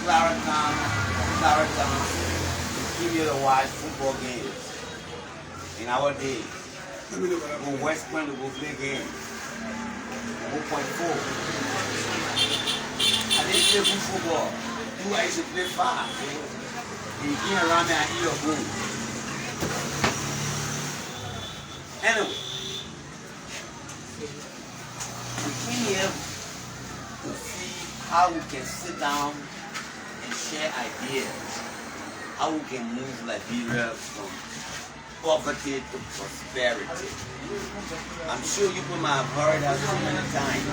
Clara Town, give you to watch football games. In our day, go West Point to go play games. 1.4. I didn't play good football. I used to play fast. You get around me and eat your food. Anyway, we came here to see how we can sit down and share ideas, how we can move Liberia from poverty to prosperity. I'm sure you people might have heard that so many times.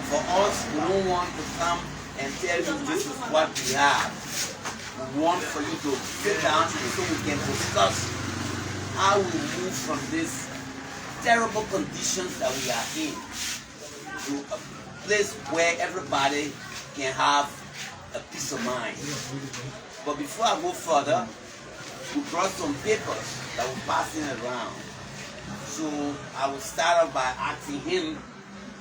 For us, we don't want to come and tell you this is what we have. We want for you to sit down so we can discuss how we move from these terrible conditions that we are in to a place where everybody can have a peace of mind. But before I go further, we brought some papers that we're passing around. So I will start off by asking him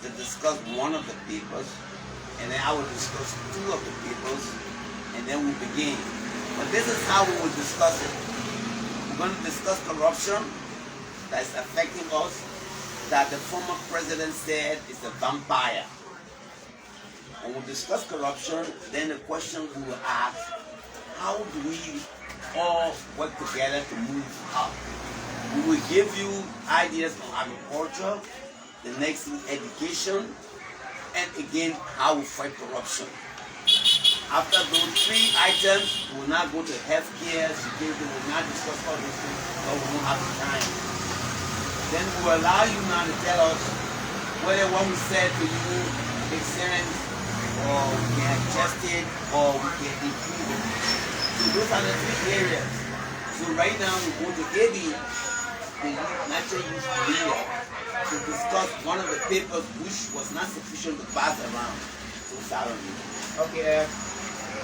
to discuss one of the papers, and then I will discuss two of the papers, and then we'll begin. But this is how we will discuss it. We're going to discuss corruption that is affecting us, that the former president said is a vampire. When we discuss corruption, then the question we will ask, how do we all work together to move up? We will give you ideas on agriculture, the next thing education, and again how we fight corruption. After those three items, we will not go to healthcare, security, we will not discuss all those things, but we won't have the time. Then we will allow you now to tell us whether what we said to you makes sense, or we can adjust it, or we can improve it. So those are the three areas. So right now we go to AB, the natural use leader, to discuss one of the papers which was not sufficient to pass around. So start on you. Okay,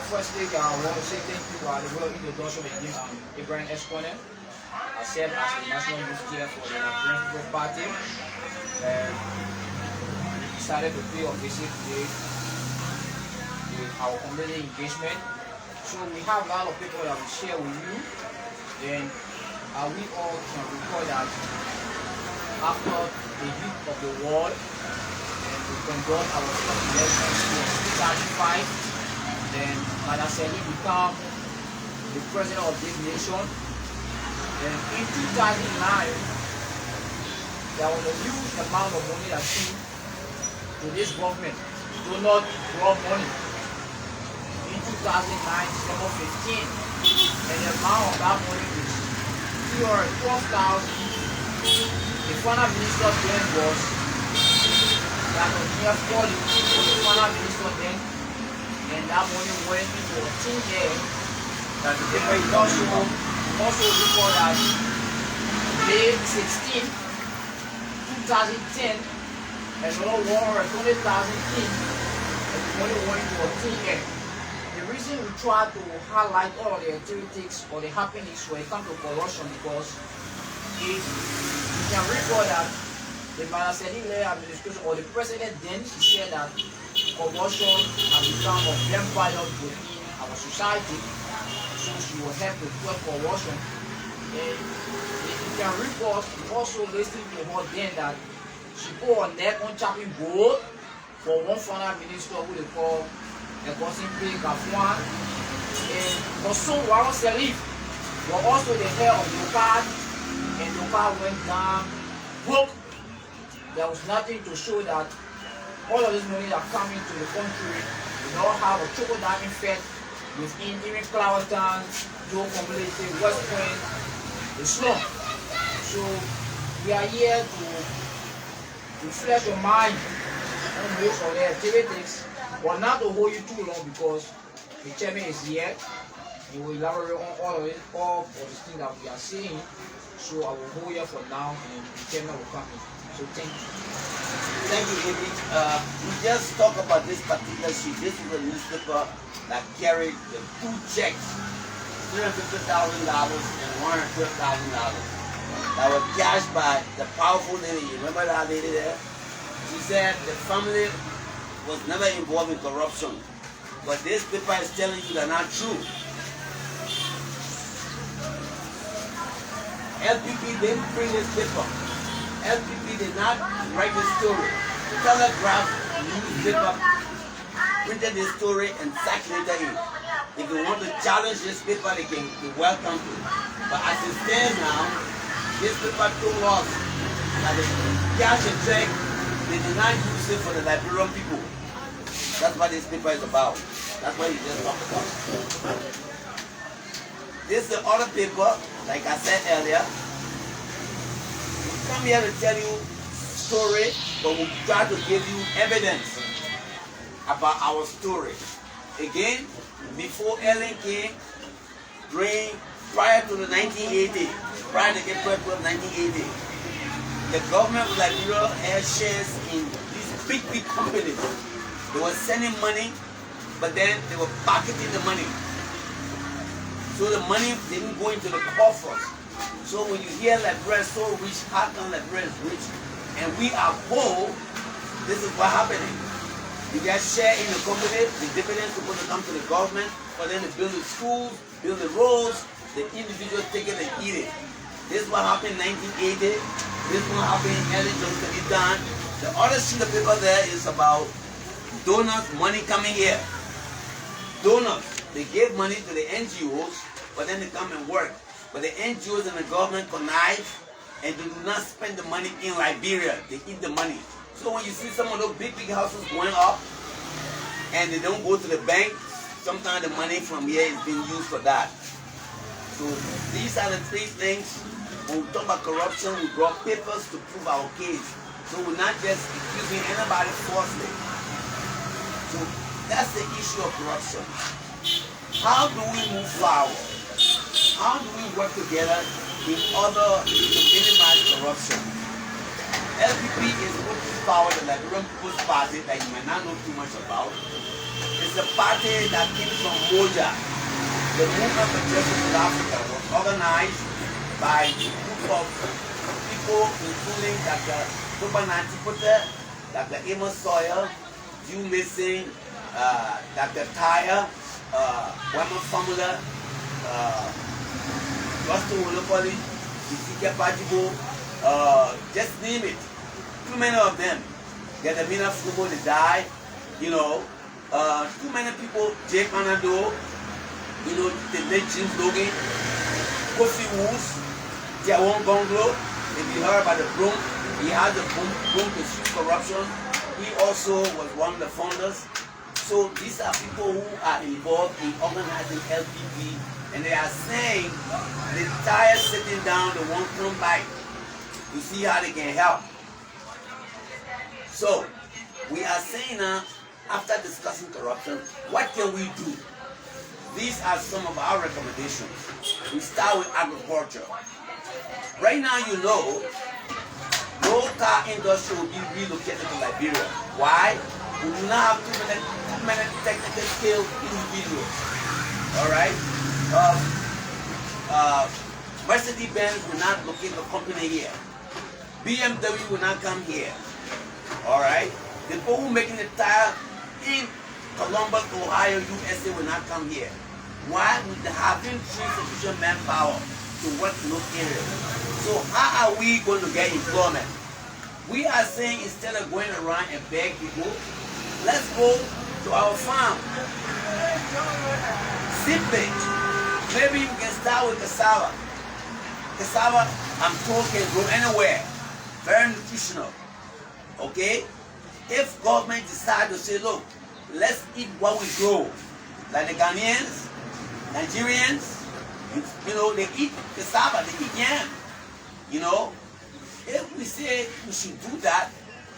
firstly, I want to say thank you for the well introduction of Ibrahim Esquane. I serve as the National Youth Chair for the Nigerian People's Party. We decided to pay a visit today with our community engagement. So we have a lot of people that we share with you. Then we all can recall that after the heat of the war, and we conduct our first elections in 2005, then Montserrado became the president of this nation. Then in 2009, there was a huge amount of money that came to this government. Do not draw money. In 2009, December 15, and the amount of that money is 312,000. The final minister then was that was near 40 for the final minister then, and that money went into a team there. That the paper also report that May 16, 2010, another 120,000 team, and the money went into a team there. The reason we try to highlight all of the activities or the happenings when it comes to corruption, because if you can recall that the Montserrado administration or the president then, she said that corruption has become a vampire within our society, so she will help to quell corruption. And if you can recall, we also listened to her then that she put her neck on chopping board for one final minister who they call the person P. Gafuan, and her son Warren Serif was also the head of the card, and the card went down broke. There was nothing to show that all of this money that come into the country will not have a trickle-down effect within even Clara Town, Joe Community, West Point, the slum. So we are here to flesh your mind on most of the activities, but not to hold you too long because the chairman is here. He will elaborate on all of it, all of the things that we are seeing. So I will hold here for now, and the chairman will come in. So thank you. Thank you, David. We just talked about this particular sheet. This is a newspaper that carried the two checks, $350,000 and $112,000, that were cashed by the powerful lady. You remember that lady there? She said the family was never involved in corruption. but this paper is telling you they're not true. LPP didn't print this paper. LPP did not write the story. Telegraph newspaper printed this story and circulated it. If you want to challenge this paper, they can be welcome to. But as it stands now, this paper told us that the cash and check, they did not use it for the Liberian people. That's what this paper is about. That's what he just talked about. This is the other paper, like I said earlier. We come here to tell you story, but we try to give you evidence about our story. Again, before Ellen came, prior to the 1980, prior to April 12, 1980, the government of Liberia had shares in these big companies. They were sending money, but then they were pocketing the money. So the money didn't go into the coffers. So when you hear Liberia is so rich, how come Liberia is rich, and we are poor, this is what happening. You get share in the company, the dividends supposed to come to the government, but then they build the schools, build the roads, the individuals take it and eat it. This is what happened in 1980. This is what happened in early Johnson done. The other sheet of paper there is about donors, money coming here. Donors, they gave money to the NGOs, but then they come and work. But the NGOs and the government connive, and they do not spend the money in Liberia. They eat the money. So when you see some of those big houses going up, and they don't go to the bank, sometimes the money from here is being used for that. So these are the three things. When we talk about corruption, we brought papers to prove our case. So we're not just accusing anybody falsely. So that's the issue of corruption. How do we move forward? How do we work together in order to minimize corruption? LPP is moving forward the Liberian People's Party that you might not know too much about. It's a party that came from Moja. The movement for justice in Africa was organized by a group of people including Dr. Tobananti Potter, Dr. Amos Sawyer, Hugh Mason, Dr. Tyre, Wema Famula, Rustin Wolopoli, Ezekiel Pajibo, just name it. Too many of them. Gadamina Fubo, they died. You know, too many people. Jake Anado, you know, the late James Logan, Kofi Woods, Tiawon Gonglo. If you heard about the Broom, he had the Broom to sue corruption. He also was one of the founders. So these are people who are involved in organizing LPP, and they are saying they're tired sitting down, they won't come back to see how they can help. So we are saying now, after discussing corruption, what can we do? These are some of our recommendations. We start with agriculture. Right now, you know, no car industry will be relocated to Liberia. Why? We do not have too many technical skilled individuals. All right? Mercedes-Benz will not locate the company here. BMW will not come here. All right? The people who are making the tire in Columbus, Ohio, USA will not come here. Why? We haven't sufficient manpower to work in those areas. So how are we going to get employment? We are saying instead of going around and beg people, let's go to our farm. Simply, maybe you can start with cassava. Cassava, I'm told, can grow anywhere. Very nutritional. Okay? If government decide to say, look, let's eat what we grow, like the Ghanaians, Nigerians, you know, they eat cassava, they eat yam. You know, if we say we should do that,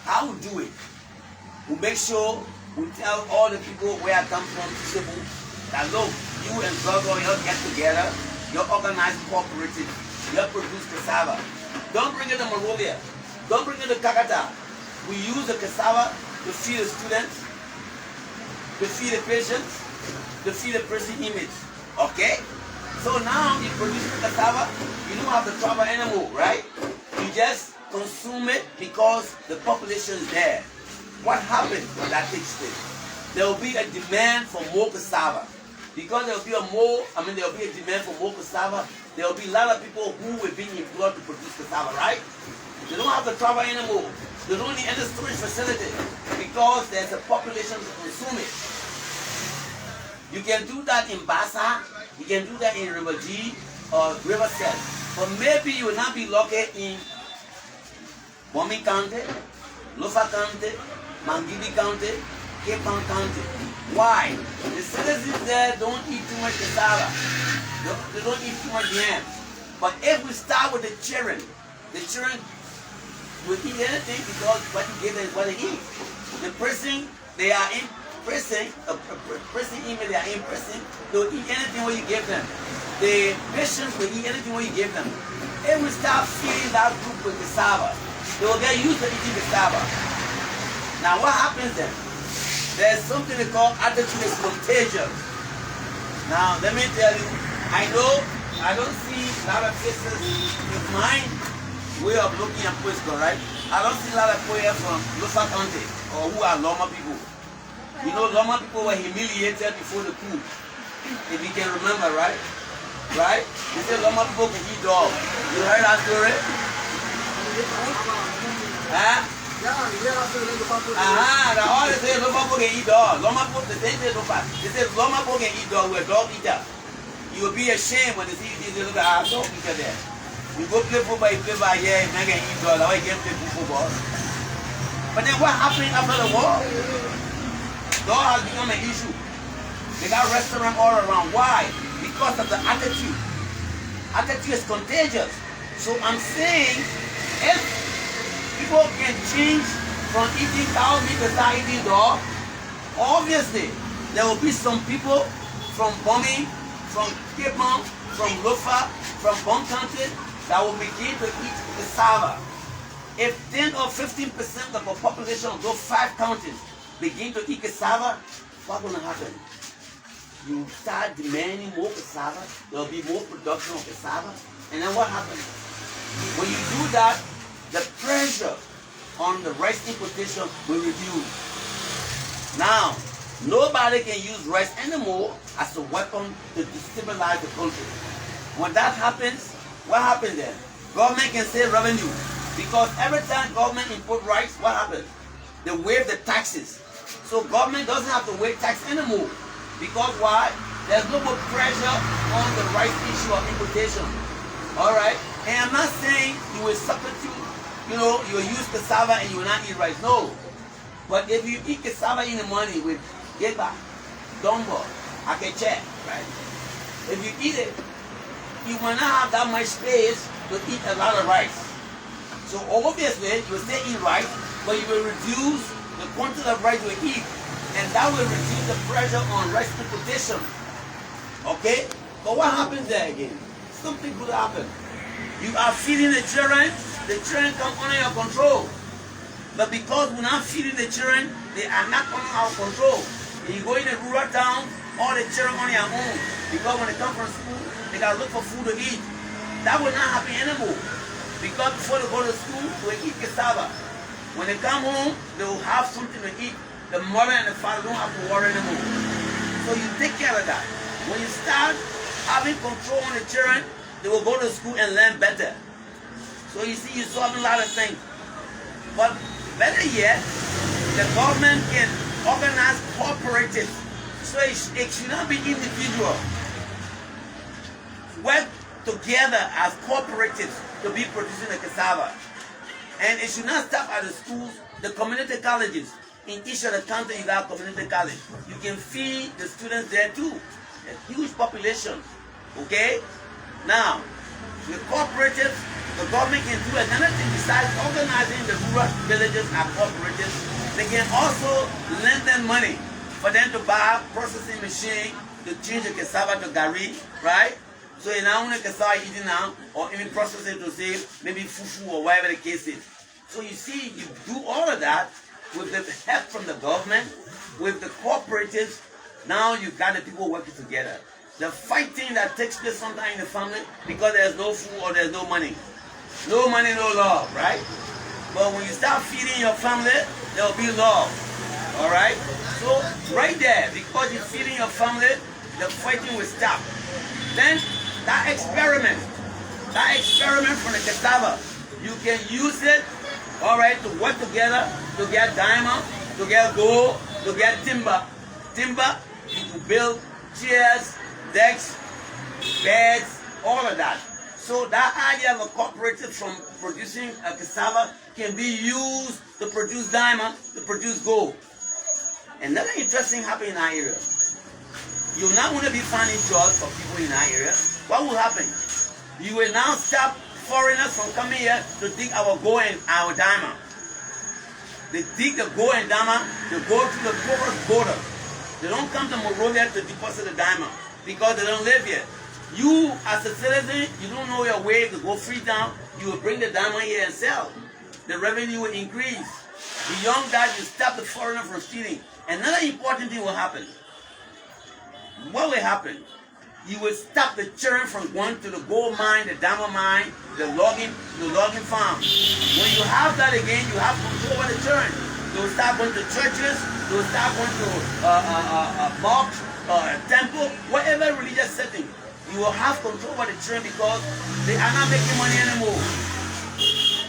how we do it? We make sure we tell all the people where I come from, Cebu, that look, you and Zogo, you get together, you organize cooperative, you produce cassava. Don't bring it to Monrovia. Don't bring it to Kakata. We use the cassava to feed the students, to feed the patients, to feed the prison image. Okay? So now you produce the cassava, you don't have the trouble anymore, right? You just consume it because the population is there. What happens when that takes place? there will be a demand for more cassava. Because there will be there will be a demand for more cassava, there will be a lot of people who will be employed to produce cassava, right? They don't have to travel anymore. They don't need any storage facility because there's a population to consume it. You can do that in Bassa, you can do that in River G or Riverside. But maybe you will not be located in Bomi County, Lofa County, Mangidi County, Cape Town County. Why? The citizens there don't eat too much cassava. They don't eat too much yam. But if we start with the children will eat anything because what you give them is what they eat. The person, they are in prison, they are in prison, they'll eat anything what you give them. The patients will eat anything what you give them. If we start feeding that group with cassava, they will get used to eating cassava. Now what happens then? There's something they call attitude is contagious. Now let me tell you, I don't see a lot of cases with mine way of looking at Puesco, right? I don't see a lot of people here from Lofa County or who are Loma people. You know, Loma people were humiliated before the coup. If you can remember, right? Right? They said Loma people can eat dog. You heard that story? Huh? All they say Loma people can eat dog. Loma people, they say Loma people can eat dog. We're dog eater. You will be ashamed when they see you. They look at our dog eater there. You go play football, you play by here, you can eat dog. That's why you can't play football. But then what happened after the war? Dog has become an issue. They got restaurants all around. Why? Because of the attitude. Attitude is contagious. So I'm saying, if people can change from eating cow meat to start eating dog, obviously there will be some people from Bomi, from Cape Town, from Lofa, from Bon County that will begin to eat cassava. If 10 or 15% of the population of those 5 counties begin to eat cassava, what's going to happen? You start demanding more cassava, there will be more production of cassava, and then what happens? When you do that, the pressure on the rice importation will reduce. Now, nobody can use rice anymore as a weapon to destabilize the country. When that happens, what happens then? Government can save revenue. Because every time government import rice, what happens? They waive the taxes. So government doesn't have to waive tax anymore. Because why? There's no more pressure on the rice issue of importation. Alright? And I'm not saying you will substitute, you will use cassava and you will not eat rice. No. But if you eat cassava in the morning with geba, dombo, akeche, right? If you eat it, you will not have that much space to eat a lot of rice. So obviously, you will still eat rice, but you will reduce the quantity of rice you eat, and that will reduce the pressure on rice importation. Okay? But what happens there again? Something could happen. You are feeding the children come under your control. But because we're not feeding the children, they are not under our control. And you go in a rural town, all the children on their own. Because when they come from school, they gotta look for food to eat. That will not happen anymore. Because before they go to school, they eat cassava. When they come home, they will have something to eat. The mother and the father don't have to worry anymore. So you take care of that. When you start having control on the children, they will go to school and learn better. So you see, you're solving a lot of things. But better yet, the government can organize cooperatives. So it should not be individual. Work together as cooperatives to be producing the cassava. And it should not stop at the schools, the community colleges. In each of the county you got community college. You can feed the students there too. A huge population. Okay? Now, the cooperatives, the government can do another thing besides organizing the rural villages and cooperatives. They can also lend them money for them to buy processing machine to change the cassava to gari, right? So you now only cassava eating now, or even process it to say maybe fufu or whatever the case is. So you see, you do all of that with the help from the government, with the cooperatives. Now you got the people working together. The fighting that takes place sometimes in the family because there's no food or there's no money. No money, no love, right? But when you start feeding your family, there will be love. All right? So right there, because you're feeding your family, the fighting will stop. Then that experiment from the cassava, you can use it, all right, to work together to get diamond, to get gold, to get timber. Timber, you can build chairs, decks, beds, all of that. So that idea of a cooperative from producing a cassava can be used to produce diamond, to produce gold. Another interesting happening in our area. You're not going to be finding jobs for people in our area. What will happen? You will now stop foreigners from coming here to dig our gold and our diamond. They dig the gold and diamond, they go to the porous border. They don't come to Monrovia to deposit the diamond because they don't live here. You, as a citizen, you don't know your way to go free down. You will bring the diamond here and sell. The revenue will increase. Beyond that, you stop the foreigner from stealing. Another important thing will happen. What will happen? You will stop the children from going to the gold mine, the diamond mine, the logging farm. When you have that again, you have control over the children. They will start going to churches. They will start going to mosques, temple, whatever religious setting. You will have control over the children because they are not making money anymore.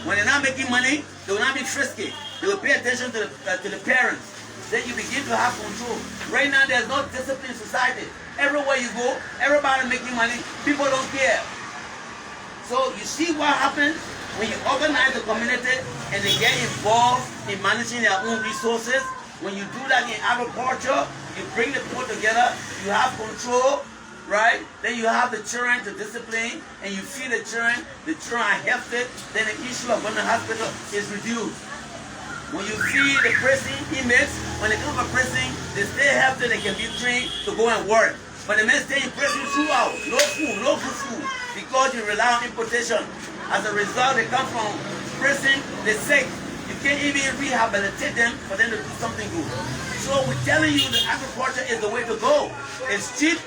When they're not making money, they will not be frisky. They will pay attention to the parents. Then you begin to have control. Right now, there's no discipline in society. Everywhere you go, everybody making money. People don't care. So you see what happens when you organize the community and they get involved in managing their own resources. When you do that in agriculture, you bring the people together, you have control, right? Then you have the children to discipline and you feed the children are healthy, then the issue of going to hospital is reduced. When you feed the prison inmates, when they come from prison, they stay healthy, they can be trained to go and work. But they may stay in prison throughout, no good food, because you rely on importation. As a result, they come from prison, they're sick. You can't even rehabilitate them for them to do something good. So we're telling you that agriculture is the way to go. It's cheap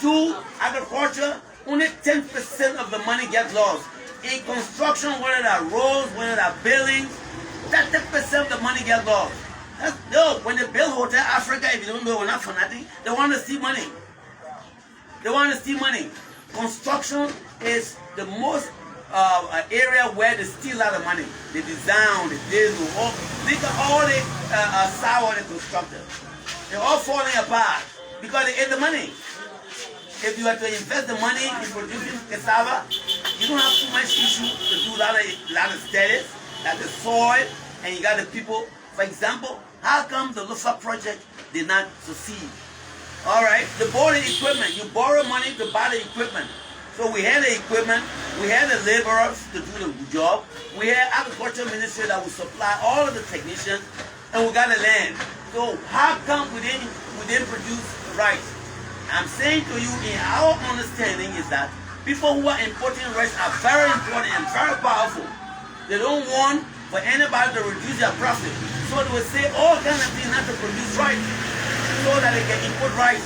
to agriculture, only 10% of the money gets lost. In construction, whether they're roads, whether they're buildings, 30% of the money gets lost. When they build Hotel Africa, if you don't know, we're not for nothing, they want to steal money. They want to steal money. Construction is the most area where they steal a lot of money. The design, the diesel, look at all the sour they constructed. They're all falling apart because they ate the money. If you have to invest the money in producing cassava, you don't have too much issue to do a lot of studies, like the soil, and you got the people. For example, how come the Lufa project did not succeed? All right, the borrowing equipment. You borrow money to buy the equipment. So we had the equipment, we had the laborers to do the job, we had agriculture ministry that would supply all of the technicians, and we got the land. So how come we didn't produce rice? I'm saying to you, in our understanding is that people who are importing rice are very important and very powerful. They don't want for anybody to reduce their profit. So they will say all kinds of things not to produce rice so that they can import rice.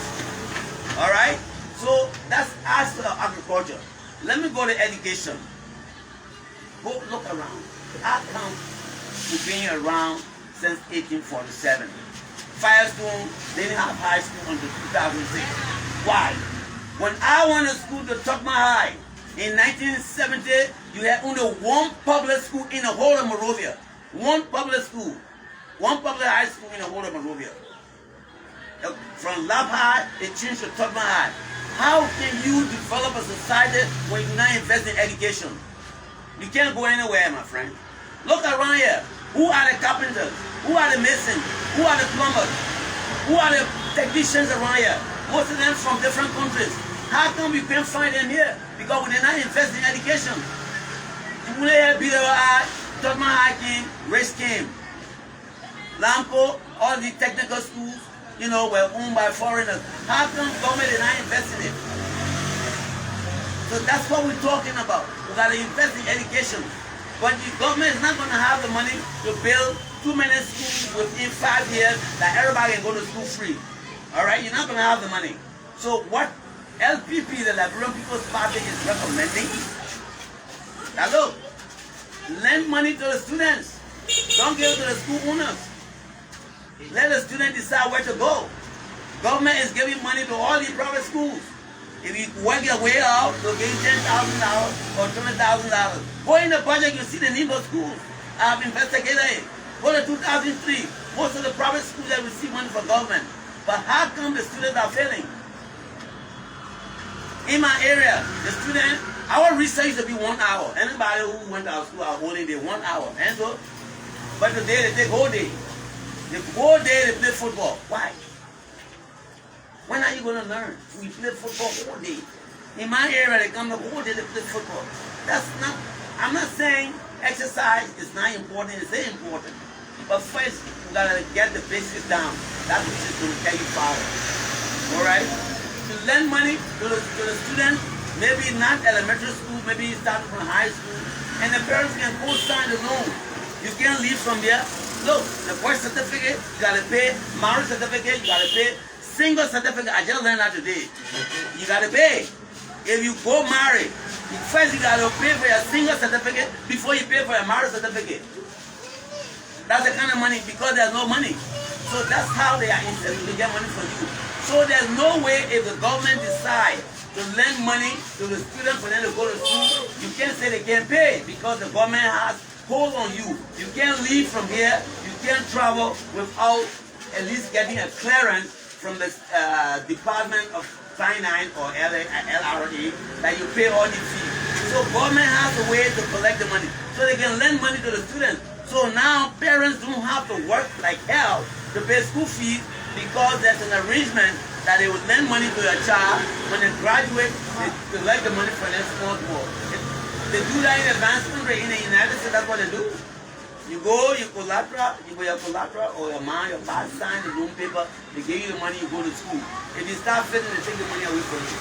All right? So that's aspect of agriculture. Let me go to education. Go look around. How come we've been around since 1847? Firestone didn't have high school until 2006. Why? When I went to school to Tuckman High in 1970, you had only one public school in the whole of Monrovia. One public school. One public high school in the whole of Monrovia. From Lab High, it changed to Tuckman High. How can you develop a society when you not invest in education? You can't go anywhere, my friend. Look around here. Who are the carpenters? Who are the masons? Who are the plumbers? Who are the technicians around here? Most of them from different countries. How come you can't find them here? Because we did not invest in education. You only have BWI, Tuckman High came, Race came. Lamco, all the technical schools, were owned by foreigners. How come government did not invest in it? So that's what we're talking about. We got to invest in education. But the government is not going to have the money to build too many schools within 5 years that everybody can go to school free. All right? You're not going to have the money. So what LPP, the Liberian People's Party, is recommending, now look, lend money to the students. Don't give it to the school owners. Let the student decide where to go. Government is giving money to all the private schools. If you work your way out, they'll give you $10,000 or $20,000. Go in the budget, you see the need of schools. I have investigated it. Go to 2003. Most of the private schools that receive money from government. But how come the students are failing? In my area, the student, our research used to be 1 hour. Anybody who went to our school are only there 1 hour. And so, but today they take whole day. The whole day they play football. Why? When are you going to learn? We play football all day. In my area, they come the whole day to play football. That's not, I'm not saying exercise is not important, it's very important. But first, you got to get the basics down. That's what is going to get you power. Alright? To lend money to the student, maybe not elementary school, maybe starting from high school, and the parents can co-sign the loan. You can't leave from there. Look, the birth certificate, you got to pay. Marriage certificate, you got to pay. Single certificate, I just learned that today. You got to pay. If you go marry, first you got to pay for your single certificate before you pay for your marriage certificate. That's the kind of money, because there's no money. So that's how they are incented to get money from you. So there's no way if the government decides to lend money to the students for them to go to school, you can't say they can't pay because the government has hold on you. You can't leave from here. You can't travel without at least getting a clearance from the Department of Finance or LRA that you pay all the fees. So government has a way to collect the money. So they can lend money to the students. So now parents don't have to work like hell to pay school fees because there's an arrangement that they would lend money to your child. When they graduate, they collect the money for them small. They do that in advancement rate in the United States, that's what they do. You go, your collateral, or your mom, your dad sign the loan paper, they give you the money, you go to school. If you start failing, they take the money away from you.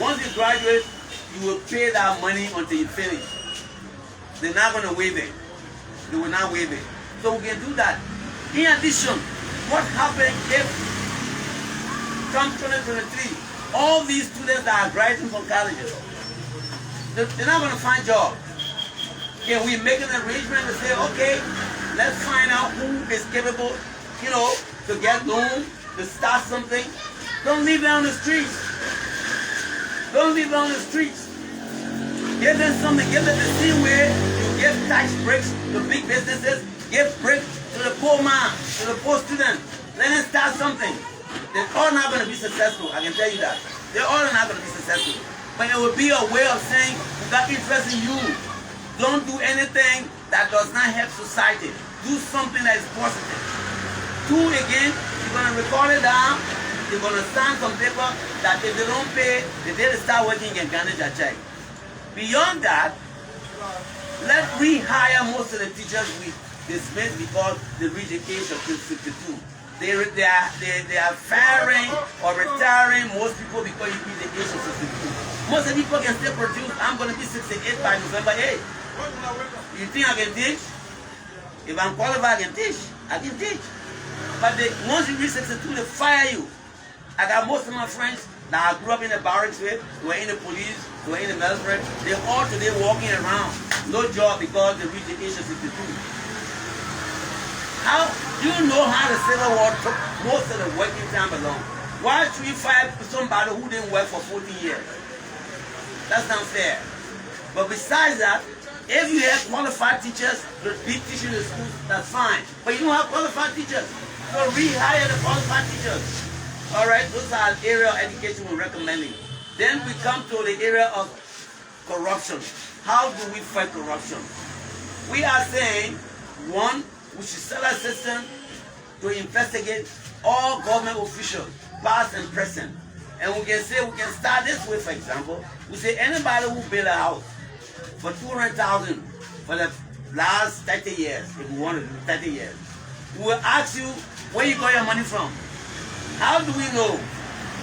Once you graduate, you will pay that money until you finish. They're not going to waive it. They will not waive it. So we can do that. In addition, what happens if, come 2023, all these students that are graduating from colleges, they're not going to find jobs. Can we make an arrangement to say, okay, let's find out who is capable, to get loans, to start something. Don't leave them on the streets. Don't leave them on the streets. Give them something. Give them the same way you give tax breaks to big businesses. Give breaks to the poor man, to the poor student. Let them start something. They're all not going to be successful. I can tell you that. They're all not going to be successful. But it will be a way of saying, we got interest in you. Don't do anything that does not help society. Do something that is positive. Two, again, you're going to record it down. You're going to sign some paper that if they don't pay, the day they start working, you can garnish their check. Beyond that, let rehire most of the teachers we dismissed because they reached the age of 52. They are firing or retiring most people because you reach the age of 62. Most of the people can still produce. I'm going to be 68 by November 8th. You think I can teach? If I'm qualified, I can teach. I can teach. But once you reach 62, they fire you. I got most of my friends that I grew up in the barracks with, who were in the police, who were in the military. They're all today walking around. No job because they reached the age of 62. How you know how the Civil War took most of the working time along? Why should you fire somebody who didn't work for 14 years? That's not fair. But besides that, if you have qualified teachers to be teaching the schools, that's fine. But you don't have qualified teachers. So rehire the qualified teachers. Alright, those are the area of education we're recommending. Then we come to the area of corruption. How do we fight corruption? We are saying, one, we should set a system to investigate all government officials, past and present. And we can say, we can start this way, for example. We say anybody who built a house for $200,000 for the last 30 years, if we want to do 30 years, we will ask you where you got your money from. How do we know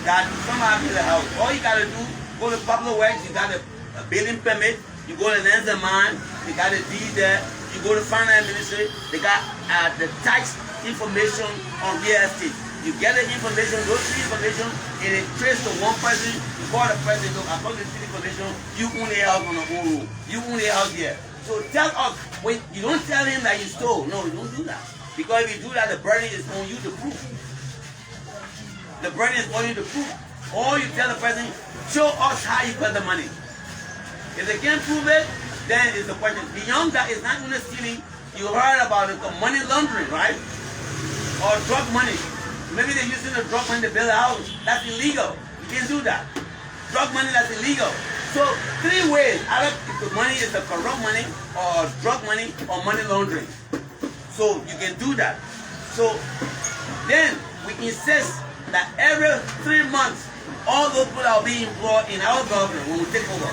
that somebody built a house? All you got to do, go to Public Works, you got a building permit, you go to Lands and Mines, you got a deed there, you go to Finance Ministry, they got the tax information on real estate. You get the information, those three information, and it traces to one person, you call the person, look, according to the information, you own a house on the whole road. You own a house here. So tell us, wait, you don't tell him that you stole. No, you don't do that. Because if you do that, the burden is on you to prove. The burden is on you to prove. Or you tell the person, show us how you got the money. If they can't prove it, then it's the question. Beyond that, it's not only stealing. You heard about it, money laundering, right? Or drug money. Maybe they're using the drug money to build a house. That's illegal. You can't do that. Drug money, that's illegal. So 3 ways. Either if the money is the corrupt money, or drug money, or money laundering. So you can do that. So then we insist that every 3 months, all those people that are being employed in our government, when we take over,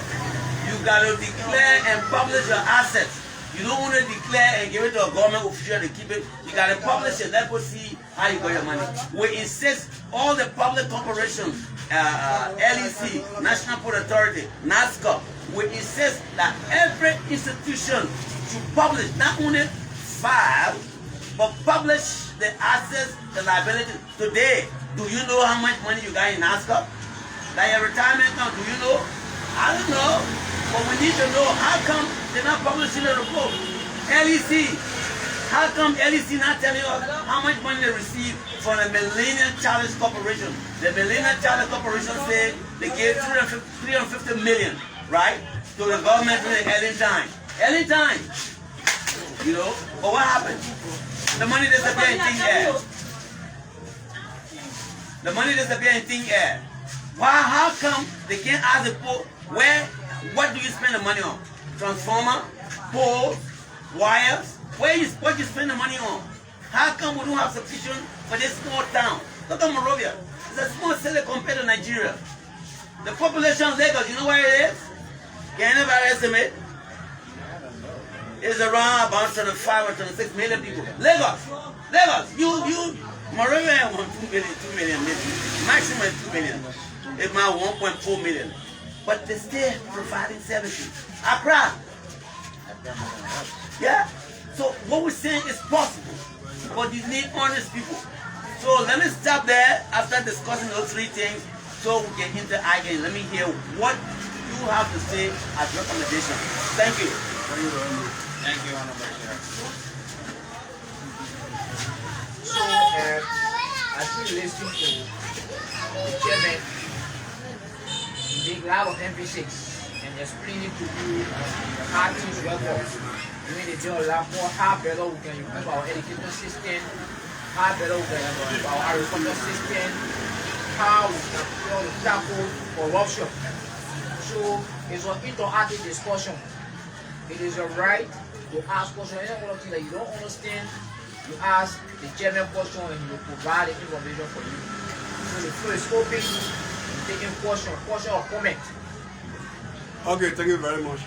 you got to declare and publish your assets. You don't want to declare and give it to a government official to keep it. You got to publish it. Let us see how you got your money. We insist all the public corporations, LEC, National Port Authority, NASCO, we insist that every institution should publish not only 5, but publish the assets, the liabilities. Today, do you know how much money you got in NASCO? Like your retirement account, do you know? I don't know. But we need to know how come they're not publishing the report. LEC, how come LEC not telling us how much money they received from the Millennium Challenge Corporation? The Millennium Challenge Corporation said they gave 350 million, right, to the government during Ellen time. Ellen time, you know. But what happened? The money disappeared in thin air. The money disappeared in thin air. Why? How come they can't ask the poor what do you spend the money on? Transformer, poles, wires. What you spend the money on? How come we don't have sufficient for this small town? Look at Monrovia. It's a small city compared to Nigeria. The population of Lagos, you know where it is? Can anybody estimate? It's around about 25 or 26 million people. Lagos, you, Monrovia want 2 million maybe. Maximum 2 million. It's my 1.4 million. But they're still providing services. Accra. Yeah? So what we're saying is possible. But you need honest people. So let me stop there after discussing those 3 things so we get into arguing. Let me hear what you have to say as recommendation. Thank you. Thank you, Honorable Chair. So, as we listen to the chairman, big lot of MP6 and explaining to you how things work out. We need to do a lot more how better we can improve our education system, how better we can improve our agricultural system, how we can tackle corruption. So it's an interactive discussion. It is a right to ask questions. Any one of things that you don't understand, you ask the chairman question and he will provide the information for you. So the floor is open. Taking question or comment. Okay, thank you very much.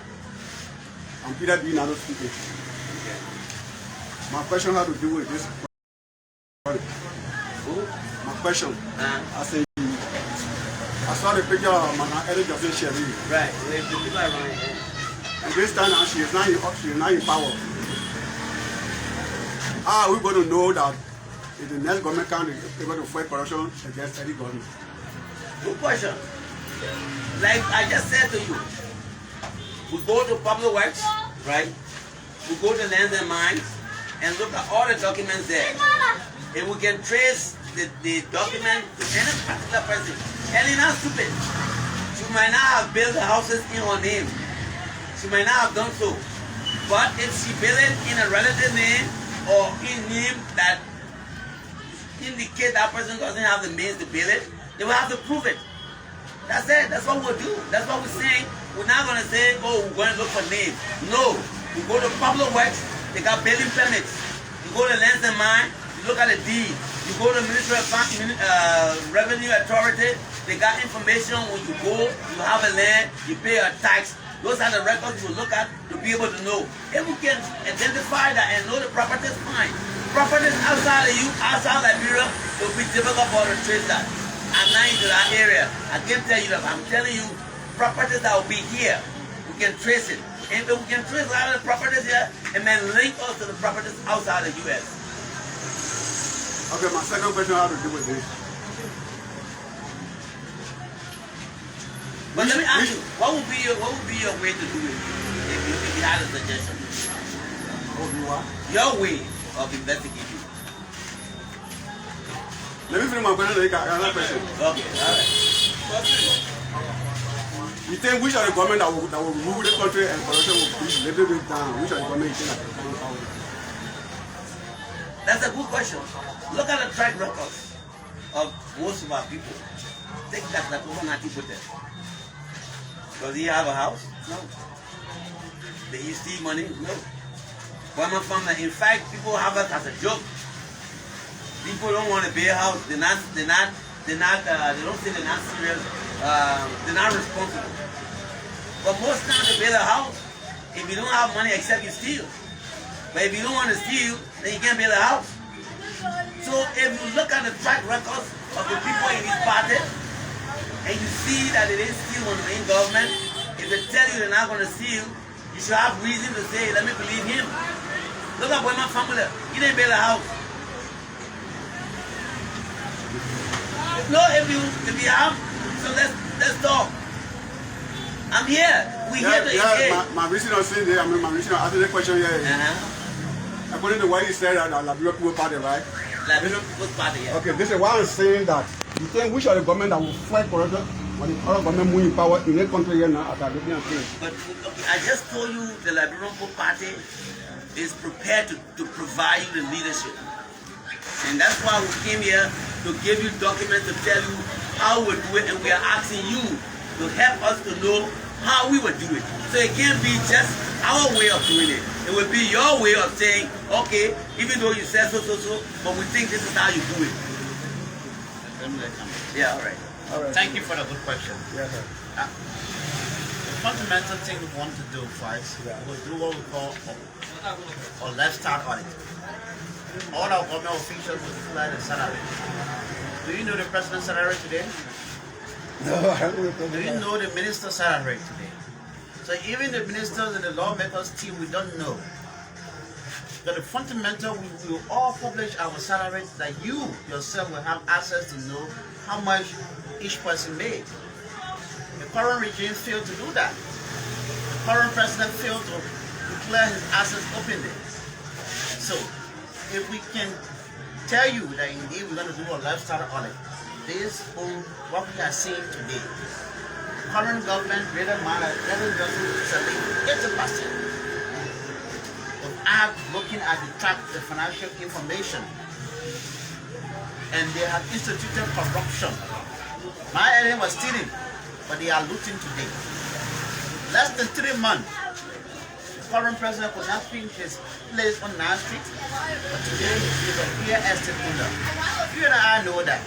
I'm Peter B. Nano speaking. Okay. My question has to do with this. My question. I say, I saw the picture of Madam Eric Johnson Sherry. Right. The people around here. And this time now she is not in power. How are we going to know that if the next government can be able to fight corruption against any government? Good question. Like I just said to you, we go to public works, right? We go to lands and mines and look at all the documents there. If we can trace the document to any particular person, and it's not stupid. She might not have built the houses in her name. She might not have done so. But if she built it in a relative name or in name that indicate that person doesn't have the means to build it, they will have to prove it. That's it. That's what we'll do. That's what we're saying. We're not going to say, oh, we're going to look for names. No. We go to public works. They got building permits. You go to lands and mines. You look at the deed. You go to Ministry of Revenue Authority. They got information. When you go, you have a land. You pay a tax. Those are the records you look at to be able to know. If we can identify that and know the property is fine. Properties outside of you, outside Liberia, it will be difficult for us to trace that. I'm not into that area. I can't tell you that. I'm telling you, properties that will be here, we can trace it. And if we can trace a lot of the properties here, it may link us to the properties outside the U.S. Okay, my second question has to do with this. But let me ask you, what would be your way to do it if you had a suggestion? What do you want? Your way of investigating. Let me finish my question. Another question. Okay, all right. You think which are the government that will rule the country and corruption will be a little bit down? Which are the government you think that can come down? That's a good question. Look at the track record of most of our people. Take that over 90%. Does he have a house? No. Did he steal money? No. Where am I from? In fact, people have it as a joke. People don't want to pay a house. They don't say they're not serious. They're not responsible. But most times they pay the house if you don't have money except you steal. But if you don't want to steal, then you can't pay the house. So if you look at the track records of the people in this party, and you see that they didn't steal when they're in government, if they tell you they're not going to steal, you should have reason to say, let me believe him. Look at my family. He didn't pay the house. No, if you have, so let's talk. I'm here. We here to engage. My reason of saying that, my reason of asking the question here is, according to what you said at the Liberal People Party, right? Liberal People Party, yeah. Okay, this is why I'm saying that. You think which are the government that will fight corruption when the other government move in power in the country here now at the European stage? But I just told you the Liberal People Party is prepared to provide you the leadership. And that's why we came here to give you documents to tell you how we do it, and we are asking you to help us to know how we would do it. So it can't be just our way of doing it. It will be your way of saying, okay, even though you said so, but we think this is how you do it. Yeah, all right. Thank you for the good question. Yes, sir. The fundamental thing we want to do first, we'll do what we call a lifestyle audit. All our government officials will declare the salary. Do you know the president's salary today? No, I don't know. Do you know the minister's salary today? So even the ministers and the lawmakers team, we don't know. But the fundamental, we will all publish our salaries that you yourself will have access to know how much each person made. The current regime failed to do that. The current president failed to declare his assets openly. So if we can tell you that indeed we're going to do a lifestyle audit based on what we are seeing today, current government greater manner doesn't just select 80% of act looking at the financial information, and they have instituted corruption. My area was stealing, but they are looting today. Less than 3 months, the current president could not finish his place on 9th Street, but today he is a real estate owner. You and I know that.